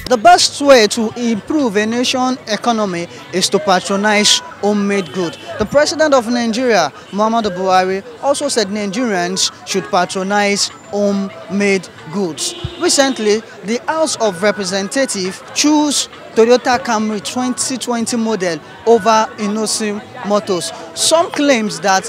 The best way to improve a nation's economy is to patronize homemade goods. The president of Nigeria, Muhammadu Buhari, also said Nigerians should patronize homemade goods. Recently, the House of Representatives chose Toyota Camry 2020 model over Innoson Motors. Some claims that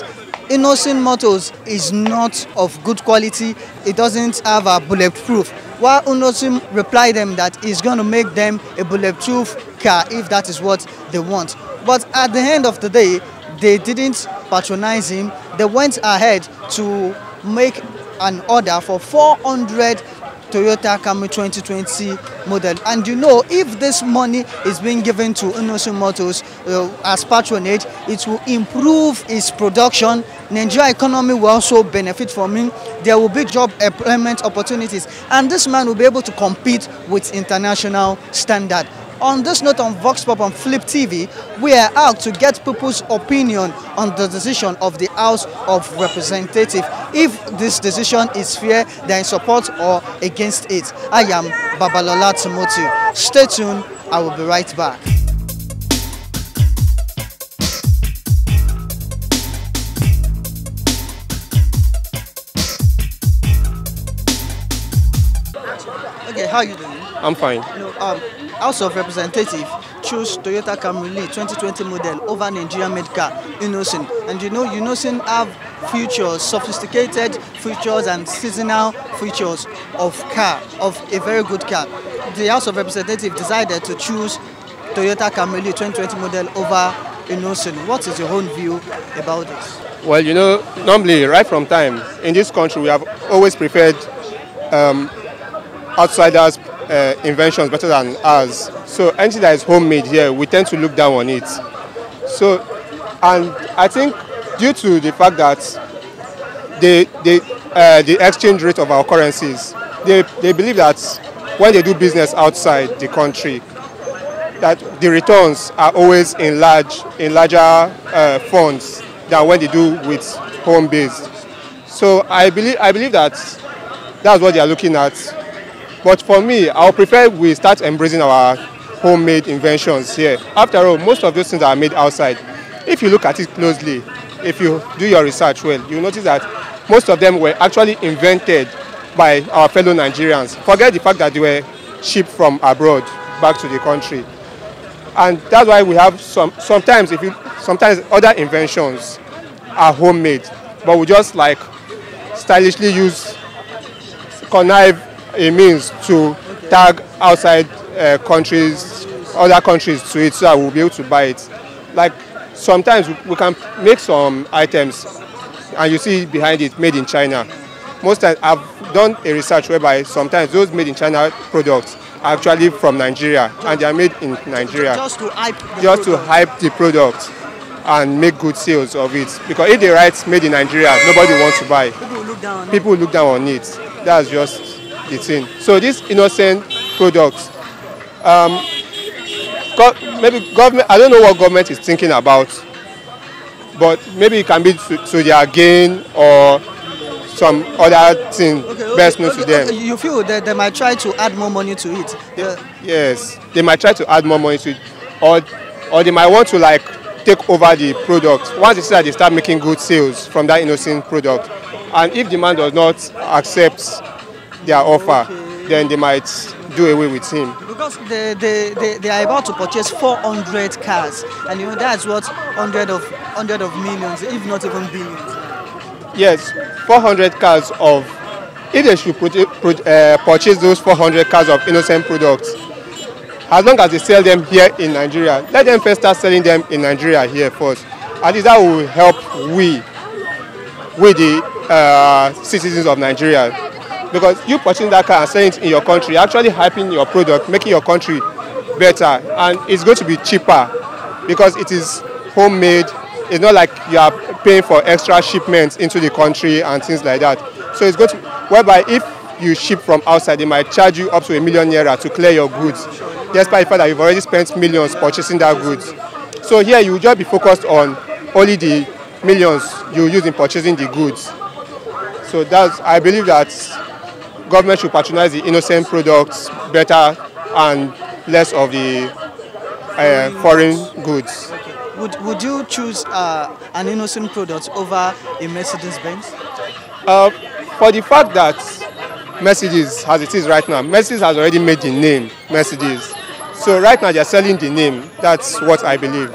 Innoson Motors is not of good quality, it doesn't have a bulletproof. While Innoson replied them that it's going to make them a bulletproof car if that is what they want. But at the end of the day, they didn't patronize him. They went ahead to make an order for 400 Toyota Camry 2020 model. And you know, if this money is being given to Innoson Motors as patronage, it will improve its production. Nigeria economy will also benefit from it. There will be job employment opportunities, and this man will be able to compete with international standard. On this note, on Vox Pop and Flip TV, we are out to get people's opinion on the decision of the House of Representatives. If this decision is fair, they're in support or against it. I am Babalola Timothy. Stay tuned, I will be right back. Okay, how are you doing? I'm fine. House of Representatives chose Toyota Camry 2020 model over Nigerian-made car Innoson. And you know, Innoson have features, sophisticated features and seasonal features of a very good car. The House of Representatives decided to choose Toyota Camry 2020 model over Innoson. What is your own view about this? Well, you know, normally, right from time, in this country, we have always preferred outsiders' inventions better than ours. So anything that is homemade here, we tend to look down on it. So, and I think due to the fact that the exchange rate of our currencies, they believe that when they do business outside the country, that the returns are always in larger funds than when they do with home-based. So I believe that that's what they are looking at. But for me, I would prefer we start embracing our homemade inventions here. After all, most of those things are made outside. If you look at it closely, if you do your research well, you'll notice that most of them were actually invented by our fellow Nigerians. Forget the fact that they were shipped from abroad back to the country. And that's why we have sometimes other inventions are homemade, but we just like stylishly use connive a means to tag outside other countries to it so that we'll be able to buy it. Like sometimes we can make some items and you see behind it made in China. Most times I've done a research whereby sometimes those made in China products are actually from Nigeria and they are made in Nigeria. Just to hype the product and make good sales of it. Because if they write made in Nigeria, nobody wants to buy. People look down on it. That's just the thing. So these innocent products, maybe government, I don't know what government is thinking about, but maybe it can be to their gain or some other thing best known to them. You feel that they might try to add more money to it? Yes, they might try to add more money to it, or they might want to like take over the product. Once they see that they start making good sales from that innocent product, and if demand does not accept their offer, then they might do away with him. Because they are about to purchase 400 cars, and you know that's what hundred of millions, if not even billions. Yes, 400 cars of. If they should purchase those 400 cars of innocent products, as long as they sell them here in Nigeria, let them first start selling them in Nigeria here first. At least that will help we the citizens of Nigeria. Because you purchasing that car and selling it in your country, you're actually hyping your product, making your country better, and it's going to be cheaper because it is homemade. It's not like you are paying for extra shipments into the country and things like that. So it's going to, whereby if you ship from outside, they might charge you up to ₦1 million to clear your goods, despite the fact that you've already spent millions purchasing that goods. So here you will just be focused on only the millions you use in purchasing the goods. So I believe that government should patronize the innocent products better and less of the foreign goods. Okay. Would you choose an Innoson product over a Mercedes-Benz? For the fact that Mercedes, as it is right now, Mercedes has already made the name Mercedes. So right now they're selling the name. That's what I believe.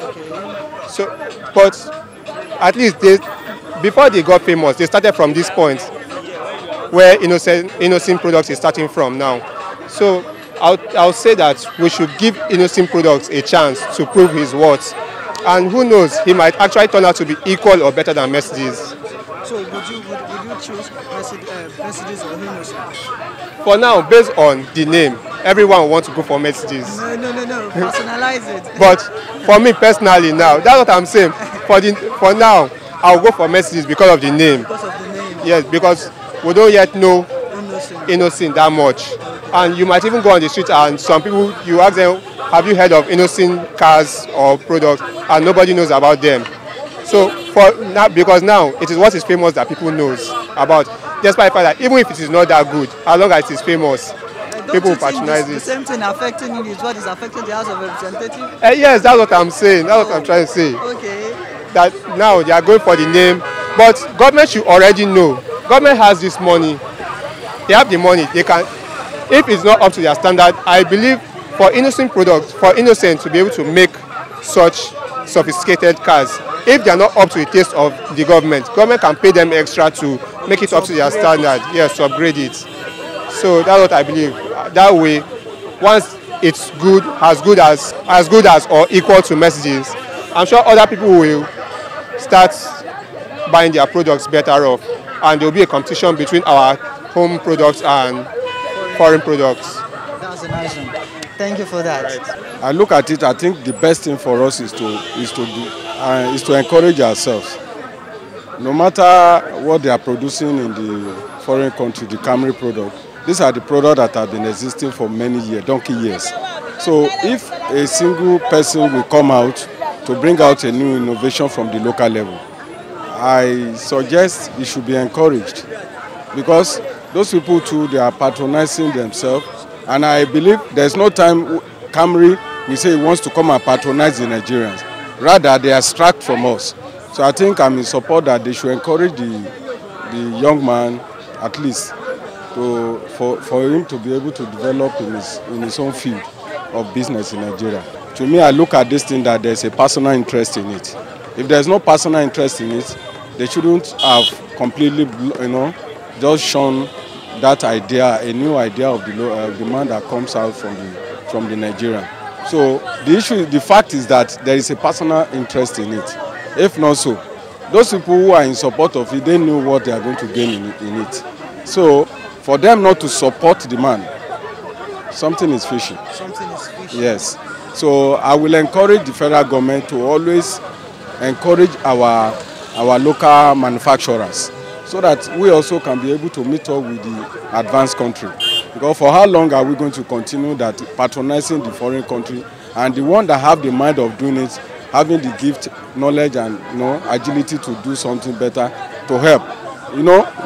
So, but at least before they got famous, they started from this point where Innoson products is starting from now. So I'll say that we should give Innoson products a chance to prove his worth. And who knows, he might actually turn out to be equal or better than Mercedes. So would you choose Mercedes or Innoson? For now, based on the name, everyone wants to go for Mercedes. No. Personalize it. But for me personally now, that's what I'm saying. For now, I'll go for Mercedes because of the name. Because of the name? Yes, because we don't yet know Innoson that much. And you might even go on the street and some people, you ask them, have you heard of Innoson cars or products? And nobody knows about them. So because now it is what is famous that people knows about. Despite the fact that even if it is not that good, as long as it is famous, people will patronize it. The same thing affecting you is what is affecting the House of Representatives? Yes, that's what I'm saying. That's what I'm trying to say. Okay. That now they are going for the name, but government should already know. Government has this money. They have the money. They can, if it's not up to their standard, I believe for Innoson products, for Innoson to be able to make such sophisticated cars, if they are not up to the taste of the government can pay them extra to make it up to their standard. Yes, to upgrade it. So that's what I believe. That way, once it's good as or equal to Mercedes, I'm sure other people will start buying their products better off, and there will be a competition between our home products and foreign products. That's a nice one. Thank you for that. Right. I look at it, I think the best thing for us is to encourage ourselves. No matter what they are producing in the foreign country, the Camry product, these are the products that have been existing for many years, donkey years. So if a single person will come out to bring out a new innovation from the local level, I suggest it should be encouraged, because those people too, they are patronizing themselves, and I believe there's no time Camry will say he wants to come and patronize the Nigerians. Rather, they are extract from us. So I think I'm in support that they should encourage the young man, at least, for him to be able to develop in his own field of business in Nigeria. To me, I look at this thing that there's a personal interest in it. If there's no personal interest in it, they shouldn't have completely, just shown that idea, a new idea of the man that comes out from the Nigerian. So the fact is that there is a personal interest in it. If not so, those people who are in support of it, they know what they are going to gain in it. So for them not to support the man, something is fishy. Something is fishy. Yes. So I will encourage the federal government to always encourage our local manufacturers, so that we also can be able to meet up with the advanced country. Because for how long are we going to continue that patronizing the foreign country, and the one that have the mind of doing it, having the gift, knowledge, and agility to do something better to help.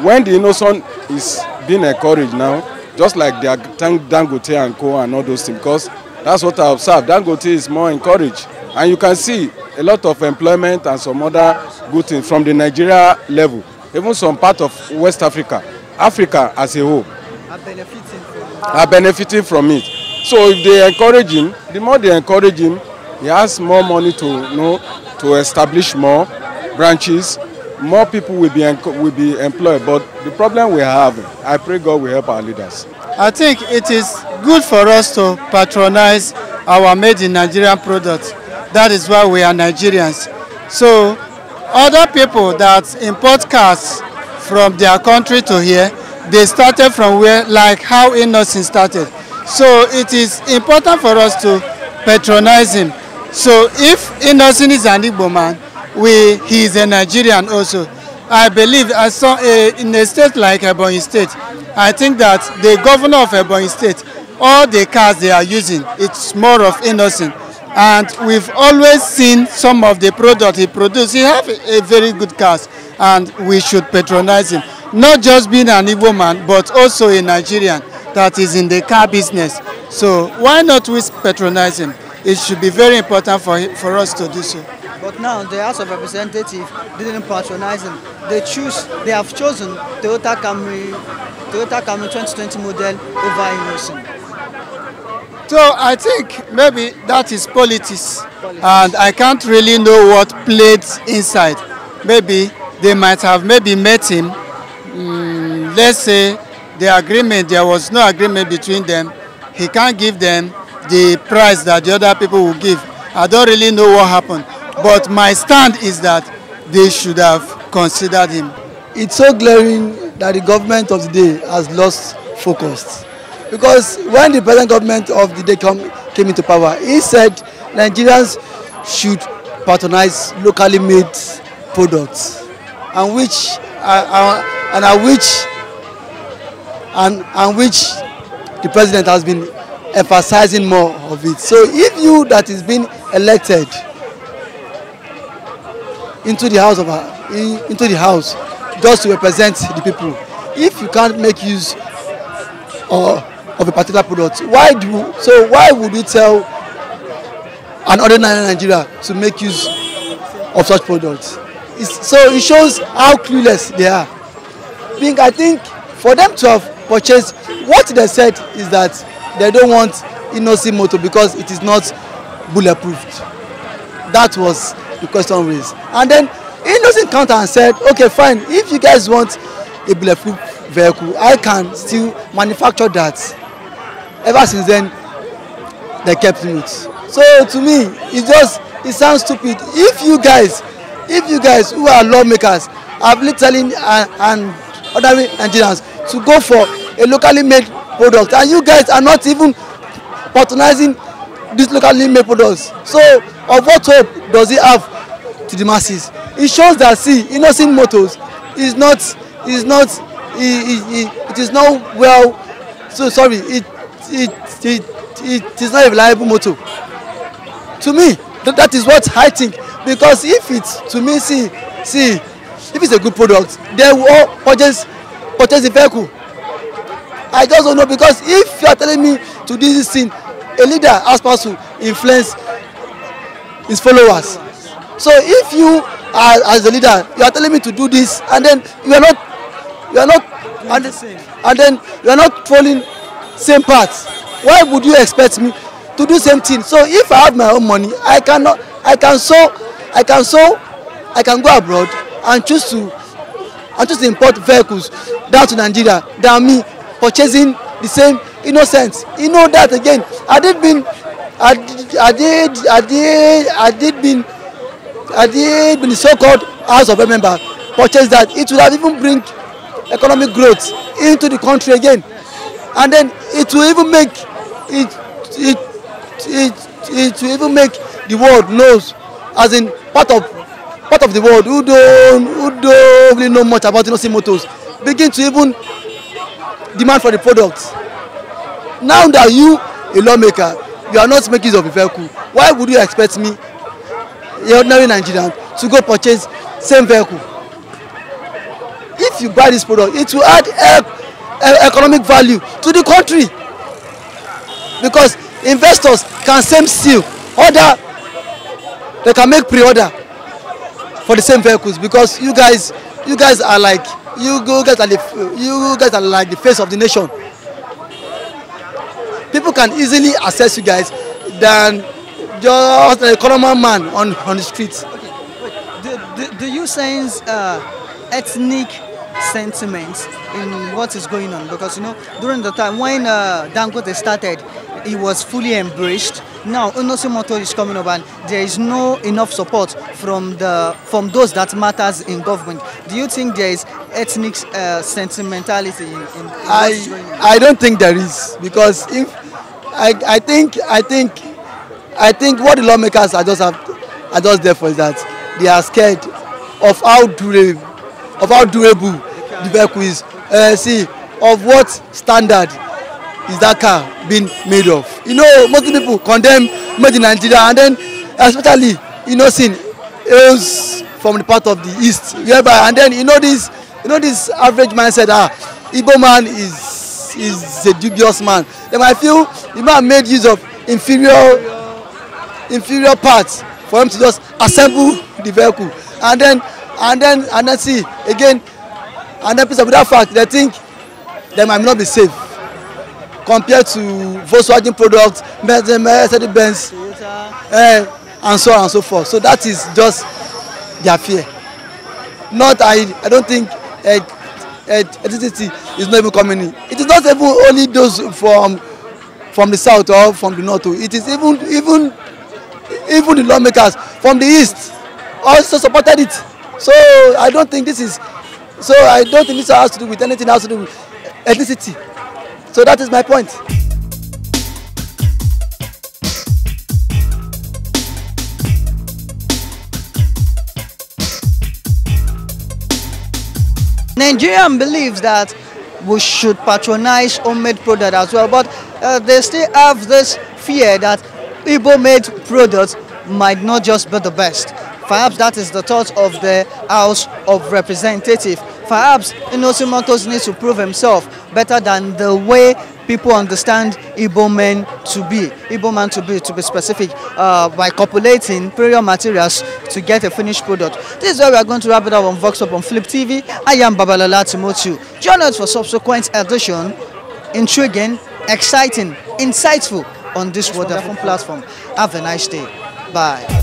When the Innoson is being encouraged now, just like they are thank Dangote and Co and all those things, because that's what I observed. Dangote is more encouraged, and you can see a lot of employment and some other good things from the Nigeria level. Even some part of West Africa, Africa as a whole, are benefiting from it. So if they encourage him, the more they encourage him, he has more money to establish more branches. More people will be employed. But the problem we have, I pray God will help our leaders. I think it is good for us to patronize our made in Nigerian products. That is why we are Nigerians. So other people that import cars from their country to here, they started from where, like how Innoson started. So it is important for us to patronize him. So if Innoson is an Igbo man, he is a Nigerian also. I believe I saw in a state like Ebonyi State, I think that the governor of Ebonyi State, all the cars they are using, it's more of Innoson. And we've always seen some of the product he produced. He have a very good cars, and we should patronize him. Not just being an Igbo man, but also a Nigerian that is in the car business. So why not we patronize him? It should be very important for us to do so. But now the House of Representatives didn't patronize him. They have chosen Toyota Camry 2020 model over Innoson. So I think maybe that is politics, and I can't really know what played inside. Maybe they might have met him. Let's say there was no agreement between them. He can't give them the price that the other people will give. I don't really know what happened, but my stand is that they should have considered him. It's so glaring that the government of the day has lost focus. Because when the present government of the day came into power, he said Nigerians should patronize locally made products, and which the president has been emphasizing more of it. So if you that is being elected into the house just to represent the people, if you can't make use of a particular product, why would you tell an ordinary Nigeria to make use of such products? So it shows how clueless they are. I think for them to have purchased, what they said is that they don't want Innoson motor because it is not bulletproof. That was the question raised. And then Innoson counter and said, okay, fine, if you guys want a bulletproof vehicle, I can still manufacture that. Ever since then, they kept mute. So to me, it sounds stupid. If you guys who are lawmakers are telling and other Nigerians to go for a locally made product, and you guys are not even patronizing these locally made products, so of what hope does it have to the masses? It shows that Innoson Motors is not well. So sorry, it is not a reliable motor. To me, that is what I think. Because if it's, to me, if it's a good product, they will all purchase the vehicle. I just don't know, because if you are telling me to do this thing, a leader has supposed to influence his followers. So if you are, as a leader, you are telling me to do this, and then you are not following same path, why would you expect me to do same thing? So if I have my own money, I can go abroad and choose to import vehicles down to Nigeria than me purchasing the same Innoson. You know that again. I did been the so-called House of member purchase that. It would have even bring economic growth into the country again, and then it will even make the world knows, as in part of the world who don't really know much about Innoson Motors begin to even demand for the product. Now that you, a lawmaker, you are not making use of the vehicle, why would you expect me, the ordinary Nigerian, to go purchase same vehicle? If you buy this product, it will add economic value to the country, because investors can still order, they can make pre-order for the same vehicles, because you guys are like the face of the nation. People can easily access you guys than just a common man on the streets. Okay, wait. Do you sense ethnic sentiments in what is going on? Because during the time when Dangote started, it was fully embraced. Now Innoson Motor is coming up, and there is no enough support from those that matters in government. Do you think there is ethnic sentimentality in what's going on? I don't think there is, because if I think what the lawmakers are just there for is that they are scared of how durable the vehicle is. Of what standard is that car being made of? Most people condemn made in Nigeria, and then especially Innoson is from the part of the east, whereby, and then this average mindset, Igbo man is a dubious man. they might feel the man made use of inferior parts for him to just assemble the vehicle, and then see again, and then with that fact, they think they might not be safe compared to Volkswagen products, Mercedes-Benz, and so on and so forth. So that is just their fear. I don't think electricity is not even coming in. It is not even only those from the south or from the north. It is even the lawmakers from the east also supported it. So I don't think this has to do with anything else to do with ethnicity. So that is my point. Nigerian believes that we should patronize homemade product as well, but they still have this fear that Igbo-made products might not just be the best. Perhaps that is the thought of the House of Representatives. Perhaps Innoson needs to prove himself better than the way people understand Igbo men to be specific, by copulating superior materials to get a finished product. This is where we are going to wrap it up on Vox Up on Flip TV. I am Babalola Timothy. Join us for subsequent edition. Intriguing, exciting, insightful on this wonderful platform. Have a nice day. Bye.